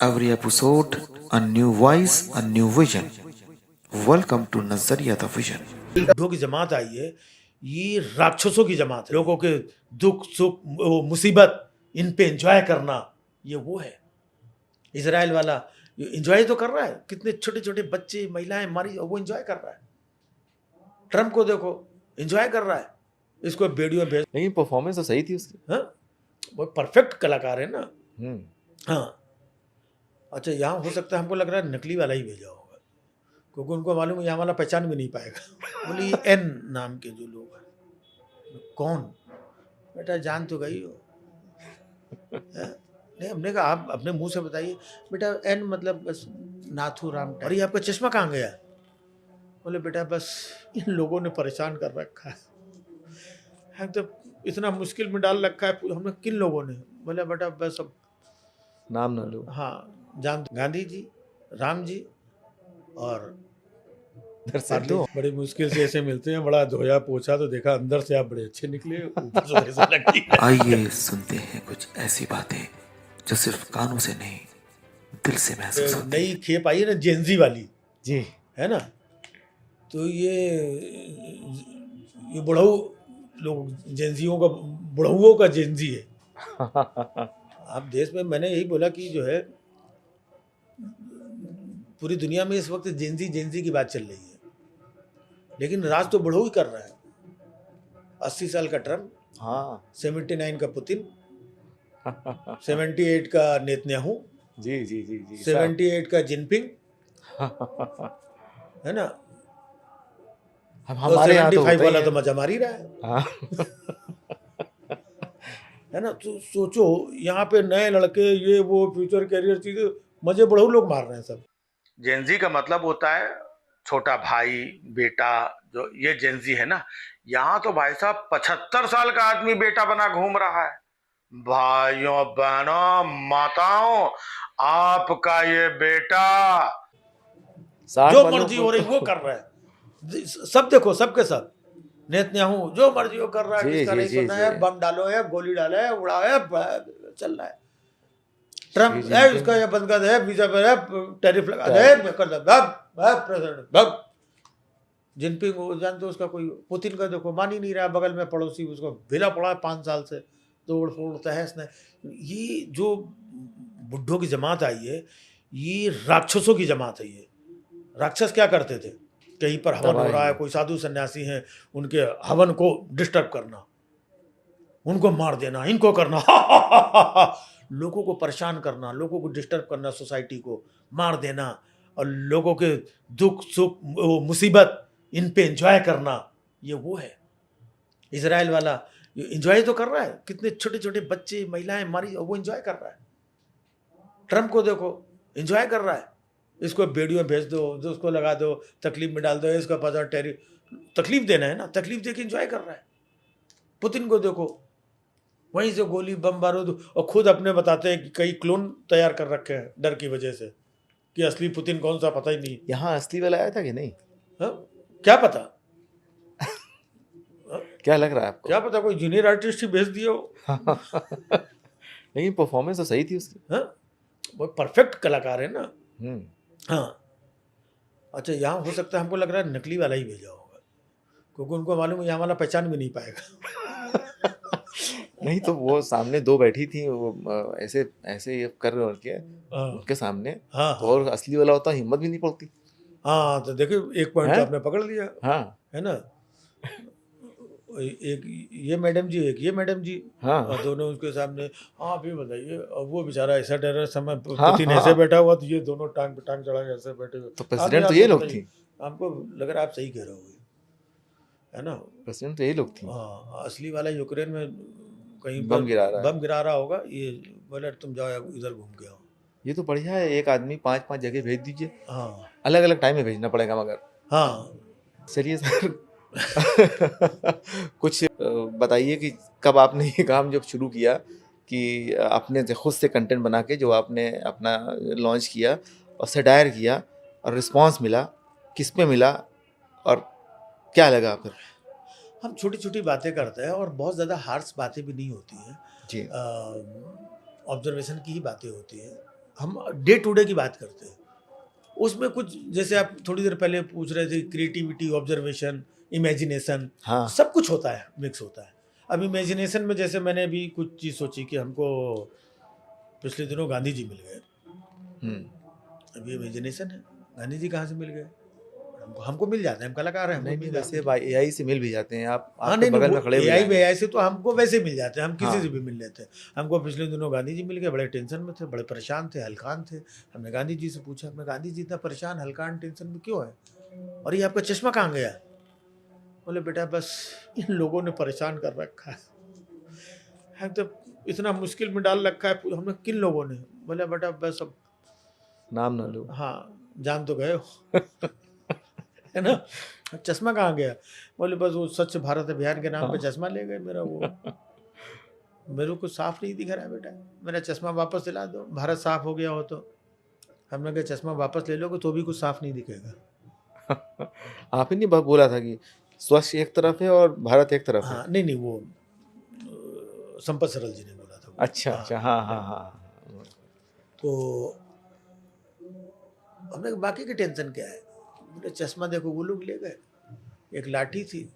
Every episode, a new voice, a new vision. Welcome to Nazariya the Vision. बुद्धों की जमात आई है, ये राक्षसों की जमात है। लोगों के दुख सुख वो मुसीबत इन पे एंजॉय करना, ये वो है। इजराइल वाला एंजॉय तो कर रहा है, कितने छोटे छोटे बच्चे महिलाएं मारी, वो एंजॉय कर रहा है। ट्रम्प को देखो, एंजॉय कर रहा है, इसको वीडियो भेज। लेकिन परफॉर्मेंस तो सही थी उसकी। हाँ, वो परफेक्ट कलाकार है ना। हम्म। हाँ, अच्छा, यहाँ हो सकता है, हमको लग रहा है नकली वाला ही भेजा होगा, क्योंकि उनको मालूम है यहाँ वाला पहचान भी नहीं पाएगा। बोली एन नाम के जो लोग हैं, कौन बेटा जान तो गई हो। नहीं, हमने कहा आप अपने मुंह से बताइए बेटा, एन मतलब बस नाथू राम। और ये आपका चश्मा कहाँ गया? बोले बेटा बस इन लोगों ने परेशान कर रखा है, हम तो इतना मुश्किल में डाल रखा है हमने। किन लोगों ने? बोले बेटा बस अब नाम ना लो। हाँ, जान गांधी जी, राम जी और दो। बड़ी मुश्किल से ऐसे मिलते हैं। बड़ा धोया पोछा तो देखा, अंदर से आप बड़े अच्छे निकले, ऊपर से ऐसा लगती है। आइए सुनते हैं कुछ ऐसी बातें जो सिर्फ कानों से नहीं, दिल से महसूस होती नई खेप आई है ना, जेंजी वाली, जी है ना। तो ये बुढ़ऊ लोग, जेंजियों का, बुढ़ऊओं का जेंजी है। आप देश में, मैंने यही बोला कि जो है पूरी दुनिया में इस वक्त जेंजी जेंजी की बात चल रही है, लेकिन राज तो बुढ़ऊ ही कर रहा है। 80 साल का ट्रम्प, हाँ 79 का पुतिन, 78 का नेतन्याहू, जी जी जी जी 78 का जिनपिंग, है ना। हम हमारे यहाँ तो 75 वाला होता तो ही मजा मार ही रहा है, है। हाँ। है ना। तो सोचो, यहाँ पे नए लड़के, ये वो फ्यूचर कैरियर चीजें, मजे बुढ़ऊ लोग मार रहे हैं सब। जेंजी का मतलब होता है छोटा भाई, बेटा। जो ये जेंजी है ना, यहाँ तो भाई साहब 75 साल का आदमी बेटा बना घूम रहा है। भाइयों बहनों माताओं, आपका ये बेटा जो मर्जी हो रही वो कर रहा है। सब देखो, सबके सब नेतन्याहू जो मर्जी वो कर रहा है, जी, किसका जी, नहीं जी, सुनना है, जी। बम डालो है, गोली डालो है, उड़ाओ है, चल रहा है। ट्रम्प जी, है, जी, इसका ये बंद कर दे, वीजा पर है, टैरिफ लगा दे, कर दे, प्रेसिडेंट भग। जिनपिंग जानते हो उसका, कोई पुतिन का देखो मान ही नहीं रहा, बगल में पड़ोसी उसको भिला पड़ा है 5 साल से, तोड़ फोड़ तहस ने। ये जो बुड्ढों की जमात आई है, ये राक्षसों की जमात है। ये राक्षस क्या करते थे? कहीं पर हवन हो रहा है, कोई साधु सन्यासी हैं, उनके हवन को डिस्टर्ब करना, उनको मार देना, इनको करना, लोगों को परेशान करना, लोगों को डिस्टर्ब करना, सोसाइटी को मार देना, और लोगों के दुख सुख वो मुसीबत इन पे एंजॉय करना, ये वो है। इजराइल वाला एंजॉय तो कर रहा है, कितने छोटे छोटे बच्चे महिलाएं मारी, वो एंजॉय कर रहा है। ट्रम्प को देखो, एंजॉय कर रहा है, इसको वीडियो भेज दो, जो उसको लगा दो, तकलीफ में डाल दो, इसका पता टेरी तकलीफ देना है ना, तकलीफ दे के एंजॉय कर रहा है। पुतिन को देखो, वहीं से गोली बम बारूद, और खुद अपने बताते हैं कि कई क्लोन तैयार कर रखे हैं डर की वजह से, कि असली पुतिन कौन सा पता ही नहीं। यहाँ असली वाला आया था कि नहीं? हा? क्या पता? क्या लग रहा है आपको? क्या पता, कोई जूनियर आर्टिस्ट ही भेज दिया हो। लेकिन परफॉर्मेंस तो सही थी उसकी। हाँ, वो परफेक्ट कलाकार है ना। हाँ, अच्छा, यहाँ हो सकता है, हमको लग रहा है नकली वाला ही भेजा होगा, क्योंकि उनको मालूम है यहाँ वाला पहचान भी नहीं पाएगा। नहीं तो वो सामने दो बैठी थी, वो ऐसे ऐसे ये कर रहे उनके हाँ उनके सामने। हाँ तो और असली वाला होता हिम्मत भी नहीं पड़ती। हाँ, तो देखिए एक पॉइंट तो हैं? आपने पकड़ लिया, हाँ है ना। एक ये मैडम जी, एक ये मैडम जी, हाँ और दोनों उसके सामने। हाँ, अभी बताइए, और वो बेचारा ऐसा डर समय, हाँ, पुतिन हाँ। ऐसे बैठा हुआ, तो ये दोनों टांग पे टांग चढ़ा के ऐसे बैठे हुए। तो प्रेसिडेंट तो ये लोग थी। हमको लग रहा है आप सही कह रहे हो, है ना। प्रेसिडेंट तो यही लोग थी। हाँ, असली वाला यूक्रेन में कहीं बम गिरा रहा है। बम गिरा रहा होगा। ये बोले तुम जाओ इधर घूम के आओ। ये तो बढ़िया है, एक आदमी 5-5 जगह भेज दीजिए। हाँ अलग अलग टाइम में भेजना पड़ेगा मगर। हाँ, चलिए सर। कुछ बताइए कि कब आपने ये काम जब शुरू किया, कि आपने खुद से कंटेंट बना के जो आपने अपना लॉन्च किया और सटायर किया और रिस्पांस मिला, किस पे मिला और क्या लगा फिर? हम छोटी छोटी बातें करते हैं, और बहुत ज़्यादा हार्श बातें भी नहीं होती हैं। जी ऑब्जर्वेशन की ही बातें होती हैं। हम डे टू डे की बात करते हैं, उसमें कुछ जैसे आप थोड़ी देर पहले पूछ रहे थे, क्रिएटिविटी, ऑब्जर्वेशन, इमेजिनेशन, हाँ सब कुछ होता है, मिक्स होता है। अब इमेजिनेशन में जैसे मैंने अभी कुछ चीज़ सोची कि हमको पिछले दिनों गांधी जी मिल गए, अभी इमेजिनेशन है, गांधी जी कहाँ से मिल गए? हमको मिल जाते हैं, हम कलाकार हैं, हमको नहीं मिल नहीं, जाते वैसे हैं। एआई से मिल भी जाते हैं आप, हाँ आपके नहीं बगल नहीं, में खड़े वो हुए एआई जाएंगे। वेआई से तो हमको वैसे मिल जाते हैं, हम किसी हाँ। से भी मिल लेते हैं। हमको पिछले दिनों गांधी जी मिल गए, बड़े टेंशन में थे, बड़े परेशान थे, हलकान थे। हमने गांधी जी से पूछा, मैं गांधी जी इतना परेशान, हलकान, टेंशन में क्यों है, और ये आपका चश्मा कहाँ गया? बोले बेटा बस इन लोगों ने परेशान कर रखा है तो इतना मुश्किल में डाल रखा है हमने। किन लोगों ने? बोले बेटा बस अब नाम ना लो। हाँ जान तो गए हो है ना। चश्मा कहाँ गया? बोले बस वो स्वच्छ भारत अभियान के नाम पे चश्मा ले गए मेरा, वो मेरे को साफ नहीं दिख रहा है बेटा, मेरा चश्मा वापस दिला दो, भारत साफ हो गया हो तो। हमने कहा चश्मा वापस ले लोगे तो भी कुछ साफ नहीं दिखेगा। आप ही नहीं बोला था कि स्वच्छ एक तरफ है और भारत एक तरफ है? हाँ नहीं नहीं, वो संपत सरल जी ने बोला था वो। अच्छा अच्छा, हाँ हाँ हाँ। तो हमने कहा बाकी की टेंशन क्या है? बोले चश्मा देखो वो लोग ले गए, एक लाठी थी,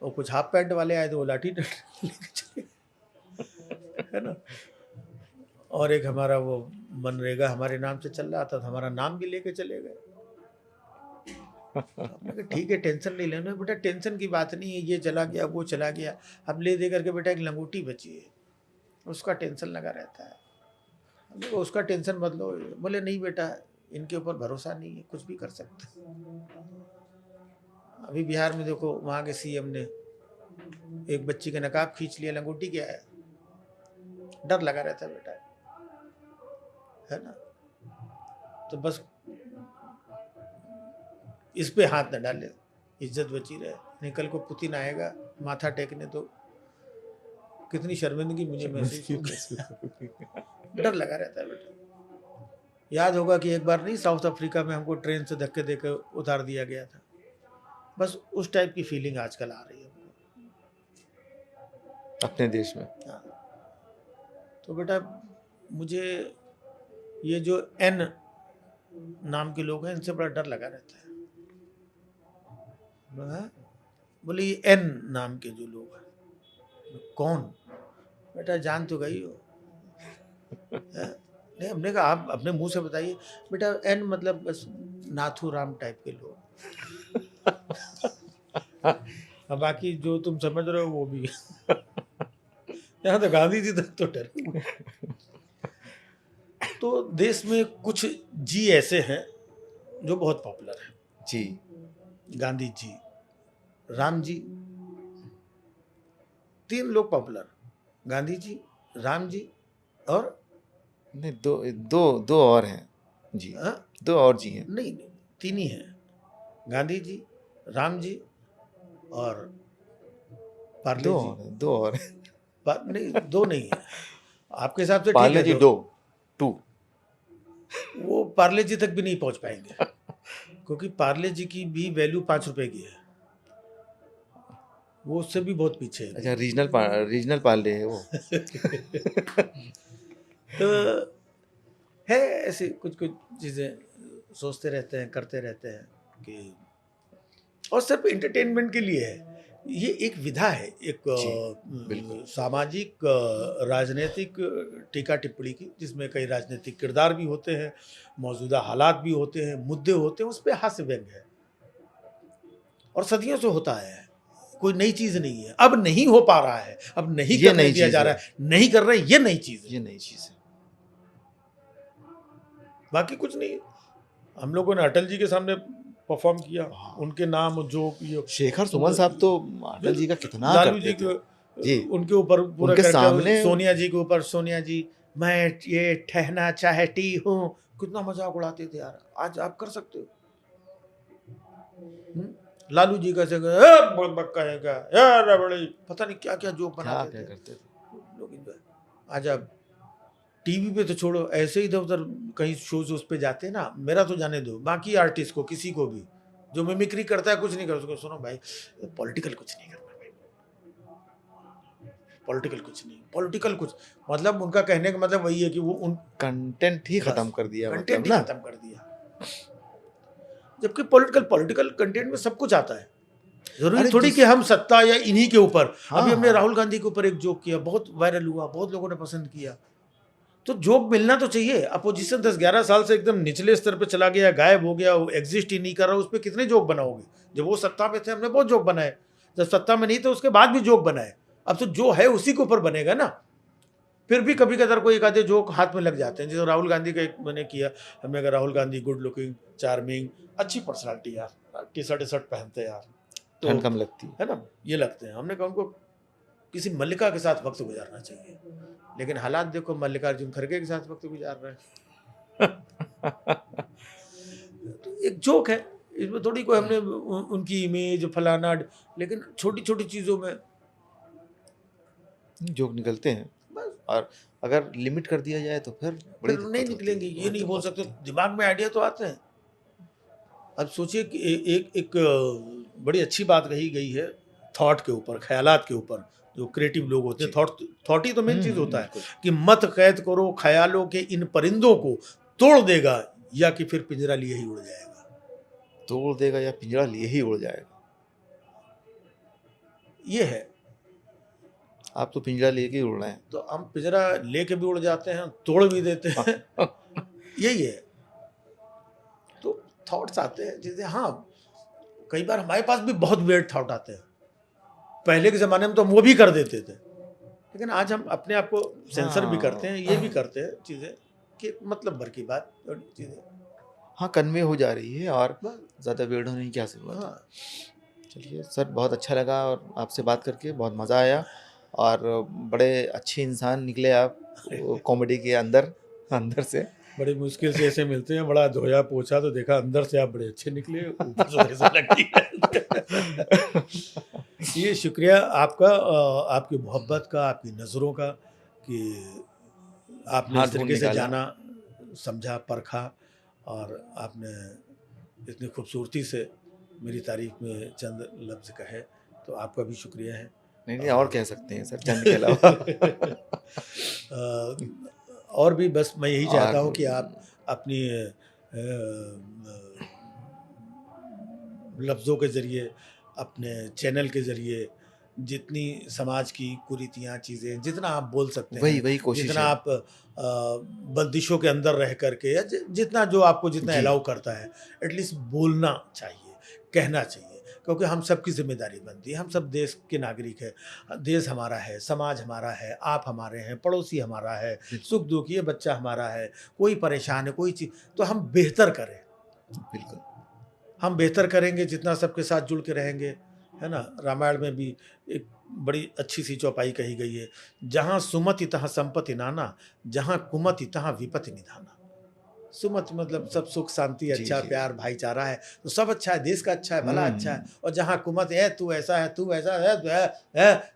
और कुछ हाफ पैंट वाले आए तो वो लाठी लेके चले गए, है ना। और एक हमारा वो मनरेगा हमारे नाम से चल रहा था, तो हमारा नाम भी लेके चले गए। हमने कहा ठीक है टेंशन नहीं लेना बेटा, टेंशन की बात नहीं है, ये चला गया वो चला गया। अब ले दे करके बेटा एक लंगोटी बची है, उसका टेंशन लगा रहता है। हमने कहा उसका टेंशन मत लो। बोले नहीं बेटा इनके ऊपर भरोसा नहीं है, कुछ भी कर सकते। अभी बिहार में देखो, वहाँ के सीएम ने एक बच्ची का नकाब खींच लिया, लंगोटी क्या है? डर लगा रहता है बेटा, है ना। तो बस इस पे हाथ न डाले, इज्जत बची रहे। नहीं कल को पुतिन आएगा माथा टेकने तो कितनी शर्मिंदगी मुझे महसूस होगी। डर लगा रहता है बेटा। याद होगा कि एक बार नहीं, साउथ अफ्रीका में हमको ट्रेन से धक्के देकर उतार दिया गया था। बस उस टाइप की फीलिंग आजकल आ रही है हमको अपने देश में। हाँ। तो बेटा मुझे ये जो एन नाम के लोग हैं, इनसे बड़ा डर लगा रहता है। बोले ये एन नाम के जो लोग हैं, कौन? बेटा जान तो गई हो। नहीं, हमने कहा आप अपने मुंह से बताइए। बेटा एन मतलब बस नाथू राम टाइप के लोग। अब बाकी जो तुम समझ रहे हो वो भी यहाँ तो गांधी जी तक तो डरे। तो देश में कुछ जी ऐसे हैं जो बहुत पॉपुलर हैं। जी। गांधी जी, राम जी, 3 लोग पॉपुलर, गांधी जी, राम जी और नहीं, दो और हैं जी। हाँ? 2 और जी हैं। नहीं 3 ही हैं, गांधी जी, राम जी और पार्ले दो जी। और, 2 और नहीं 2 नहीं है आपके हिसाब से, ठीक पार्ले है जी 2। 2। वो पार्ले जी तक भी नहीं पहुंच पाएंगे क्योंकि पार्ले जी की भी वैल्यू 5 रुपए की है, वो उससे भी बहुत पीछे है। अच्छा, रीजनल पार्ले है वो। तो है ऐसे कुछ चीज़ें सोचते रहते हैं, करते रहते हैं कि, और सिर्फ एंटरटेनमेंट के लिए है। ये एक विधा है, एक बिल्कुल। सामाजिक राजनीतिक टीका टिप्पणी की, जिसमें कई राजनीतिक किरदार भी होते हैं, मौजूदा हालात भी होते हैं, मुद्दे होते हैं, उस पर हास्य व्यंग्य है और सदियों से होता है, कोई नई चीज़ नहीं है। अब नहीं हो पा रहा है, अब नहीं ये करने नई दिया चीज़ जा है। रहा है, नहीं कर रहे, ये नई चीज़ है, ये नई चीज़ है। बाकी कुछ नहीं है। हम लोगों ने अटल जी के सामने परफॉर्म किया, उनके नाम जो शेखर सुमन साहब तो अटल जी का कितना लालू जी करते थे। के जी। उनके ऊपर पूरा उनके करके, सामने- सोनिया जी के ऊपर, सोनिया जी मैं ये ठहना चाहती हूँ, कितना मजाक उड़ाते थे यार। आज आप कर सकते हो? लालू जी कैसे बक्का यार, बड़े पता नहीं क्या क्या जोक क्या बनाते क्या थे करते थे। लोग enjoy। आज आप टीवी पे तो छोड़ो, ऐसे ही इधर उधर कहीं शोज उस पे जाते हैं ना, मेरा तो जाने दो, बाकी आर्टिस्ट को किसी को भी जो मिमिक्री करता है कुछ नहीं कर उसको सुनो भाई, पॉलिटिकल कुछ नहीं करना भाई, पॉलिटिकल कुछ नहीं, पॉलिटिकल कुछ मतलब उनका कहने का मतलब वही है कि वो उन कंटेंट ही खत्म कर दिया, कंटेंट मतलब ही ना। खत्म कर दिया, जबकि पॉलिटिकल कंटेंट में सब कुछ आता है। जरूरी अरे थोड़ी कि हम सत्ता या इन्हीं के ऊपर। हाँ, अभी हमने हाँ। राहुल गांधी के ऊपर एक जोक किया, बहुत वायरल हुआ, बहुत लोगों ने पसंद किया। तो जोक मिलना तो चाहिए। अपोजिशन 10-11 साल से एकदम निचले स्तर पे चला गया, गायब हो गया, एग्जिस्ट ही नहीं कर रहा, उस पर कितने जोक बनाओगे? जब वो सत्ता में थे हमने बहुत जोक बनाए, जब सत्ता में नहीं थे उसके बाद भी जोक बनाए। अब तो जो है उसी के ऊपर बनेगा ना। फिर भी कभी कदार कोई एक आधे जोक हाथ में लग जाते हैं। जैसे राहुल गांधी का एक मैंने किया, हमने कहा Rahul Gandhi good looking, charming, अच्छी पर्सनालिटी यार, टी शर्ट पहनते हैं यार, तो ठंड कम लगती है। है ना, ये लगते हैं। हमने कहा उनको किसी मल्लिका के साथ वक्त गुजारना चाहिए, लेकिन हालात देखो मल्लिकार्जुन खड़गे के साथ वक्त गुजार रहे हैं। तो एक जोक है, इसमें थोड़ी कोई हमने उनकी इमेज फलाना, लेकिन छोटी छोटी चीजों में जोक निकलते हैं, बस और अगर लिमिट कर दिया जाए तो फिर बड़ी फिर दिक्कत नहीं होती है। निकलेंगे। ये हाँ, नहीं तो बोल बहुत सकते, होती है। दिमाग में आइडिया तो आते हैं। अब सोचिए कि एक बड़ी अच्छी बात कही गई है थॉट के ऊपर, ख्यालात के ऊपर। जो क्रिएटिव लोग होते हैं, थॉट ही तो मेन चीज होता है बिल्कुल। कि मत कैद करो ख्यालों के इन परिंदों को, तोड़ देगा या कि फिर पिंजरा लिए ही उड़ जाएगा। तोड़ देगा या पिंजरा लिए ही उड़ जाएगा। ये है। आप तो पिंजरा लेके उड़ रहे हैं। तो हम पिंजरा लेके भी उड़ जाते हैं, तोड़ भी देते हैं। यही है। तो थॉट्स आते हैं जैसे, हाँ कई बार हमारे पास भी बहुत वेट थॉट आते हैं। पहले के ज़माने में तो हम वो भी कर देते थे, लेकिन आज हम अपने आप को सेंसर भी करते हैं, ये भी करते हैं चीज़ें कि मतलब भर की बात चीज़ें। हाँ, कन्वे हो जा रही है और ज़्यादा वेट होने की क्या ज़रूरत है। हाँ, चलिए सर, बहुत अच्छा लगा और आपसे बात करके बहुत मज़ा आया, और बड़े अच्छे इंसान निकले आप कॉमेडी के अंदर से। बड़ी मुश्किल से ऐसे मिलते हैं, बड़ा धोया पोछा तो देखा अंदर से आप बड़े अच्छे निकले, ऊपर से ऐसा लगती है। ये शुक्रिया आपका, आपकी मोहब्बत का, आपकी नज़रों का, कि आपने हाथ इस ढूंढ तरीके से निकाला। जाना, समझा, परखा, और आपने इतनी खूबसूरती से मेरी तारीफ में चंद लफ्ज़ कहे, तो आपका भी शुक्रिया है। नहीं, और कह सकते हैं सर, चंद के अलावा। और भी बस मैं यही चाहता और हूँ कि आप अपनी लफ्ज़ों के ज़रिए, अपने चैनल के ज़रिए, जितनी समाज की कुरीतियाँ चीज़ें, जितना आप बोल सकते हैं, वही कोशिश जितना है। आप बंदिशों के अंदर रह करके, या जितना जो आपको जितना जी। अलाउ करता है, एटलीस्ट बोलना चाहिए, कहना चाहिए, क्योंकि हम सबकी जिम्मेदारी बनती है। हम सब देश के नागरिक हैं, देश हमारा है, समाज हमारा है, आप हमारे हैं, पड़ोसी हमारा है, सुख दुख ये बच्चा हमारा है, कोई परेशान है, कोई चीज़, तो हम बेहतर करें। बिल्कुल। हम बेहतर करेंगे जितना सबके साथ जुड़ के रहेंगे, है ना। रामायण में भी एक बड़ी अच्छी सी चौपाई कही गई है, जहाँ सुमति तहाँ संपत्ति नाना, जहाँ कुमति तहाँ विपत्ति निधाना। सुमति मतलब सब सुख शांति, जी, अच्छा जी। प्यार भाईचारा है, तो सब अच्छा है, देश का अच्छा है, भला अच्छा है। और जहाँ कुमत है, तू ऐसा है, तू ऐसा है,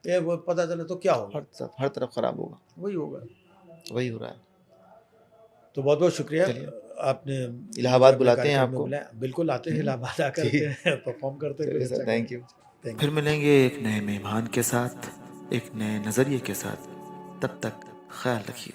ये वो पता चले तो क्या होगा? हर तरफ खराब होगा। वही होगा। वही हो रहा है। तो बहुत बहुत शुक्रिया, चलिए। आपने इलाहाबाद मुझे अपने बुलाते हैं कार्यक्रम में आपको। बुलाया। बिल्कुल आते हैं, इलाहाबाद आकर जी। के परफॉर्म करते हैं। चलिए sir, thank you. Thank you. फिर मिलेंगे एक नए मेहमान के साथ, एक नए नज़रिए के साथ। तब तक ख्याल रखिए।